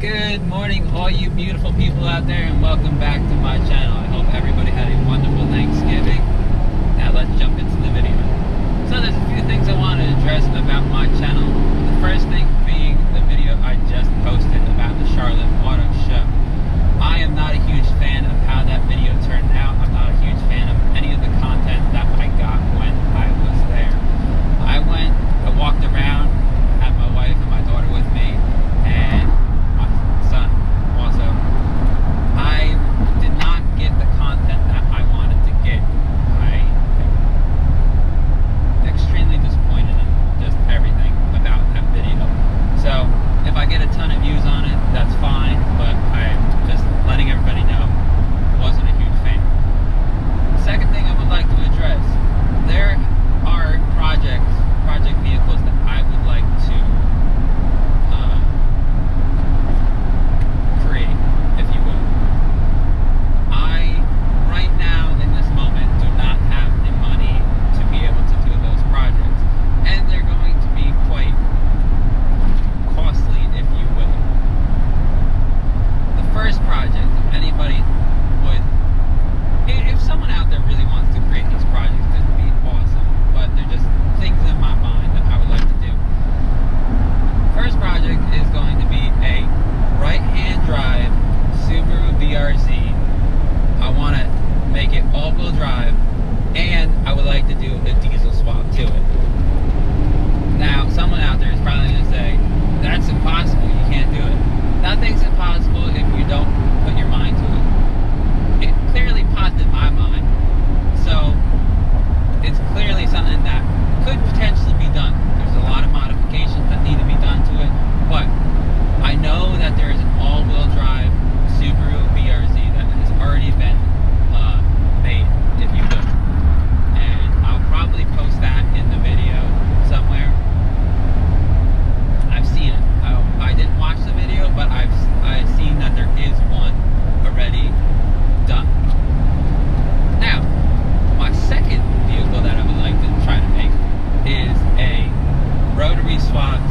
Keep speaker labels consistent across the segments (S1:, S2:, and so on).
S1: Good morning, all you beautiful people out there, and welcome back to my channel. I hope everybody had a wonderful Thanksgiving. Now let's jump into the video. So there's a few things I want to address about my channel. The first thing being the video I just posted about the Charlotte Auto Show. I am not a huge fan of how that video turned out. I'm not a huge fan of any of the content that I got when I was there. I walked around, had my wife and my daughter with me, and son also. I did not get the content that I wanted to get. I am extremely disappointed in just everything about that video. So if I get a ton of views on it, that's fine, but I'm just letting everybody know I wasn't a huge fan. Second thing I would like to address, there are project vehicles that I would like to create, if you will. I, right now, in this moment, do not have the money to be able to do those projects. And they're going to be quite costly, if you will. The first project, if anybody would, if someone out there really wants to create these projects, this would be awesome. But they're just things in my mind that I would like to do. First project is going to be a right-hand drive Subaru BRZ. I want to make it all-wheel drive, and I would like to do a diesel swap to it. Now, someone out there is probably going to say, that's impossible, you can't do it. Nothing's impossible if you don't put your mind to it. It clearly popped in my mind, so it's clearly something that could potentially be done. There's a lot of modifications that need to be done to it, but I know that there is an all-wheel drive Subaru BRZ that has already been made, if you will. And I'll probably post that in the video somewhere. I've seen it. I didn't watch the video, but I've seen that there is one already done. Now, my second vehicle that I would like to try to make is a rotary swapped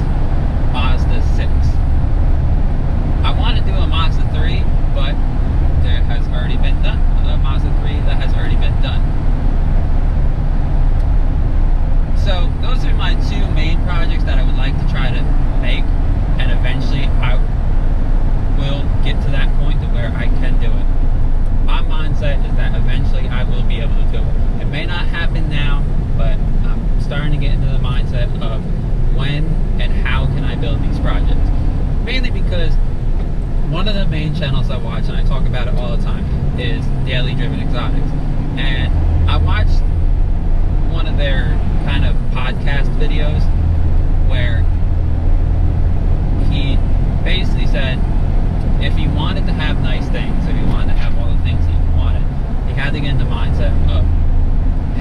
S1: Mazda 6. I want to do a Mazda 3, but there has already been done. A Mazda 3 that has already been done. So those are my two main projects that I would like to try to make, and eventually I will get to that point to where I can do it. My mindset is that eventually I will be able to do it. It may not happen now, but I'm starting to get into the mindset of when and how can I build these projects. Mainly because one of the main channels I watch, and I talk about it all the time, is Daily Driven Exotics. And I watched one of their kind of podcast videos where he basically said if he wanted to have nice things, if he wanted to have all the things he wanted, he had to get in the mindset of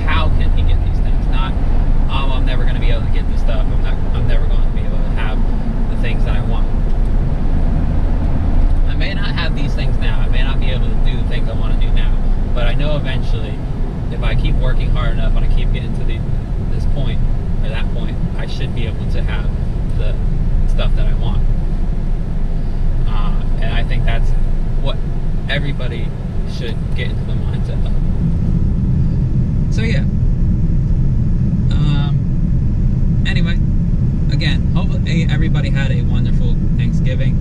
S1: how can he get these things? Not, oh, I'm never going to be able to get this stuff. I'm never going to be able to have the things that I want. I may not have these things now. I may not be able to do the things I want to do now. But I know eventually, if I keep working hard enough and I keep getting to this point, or that point, I should be able to have the stuff that I want. And I think that's what everybody should get into the mindset of. So yeah. Anyway, again, hopefully everybody had a wonderful Thanksgiving.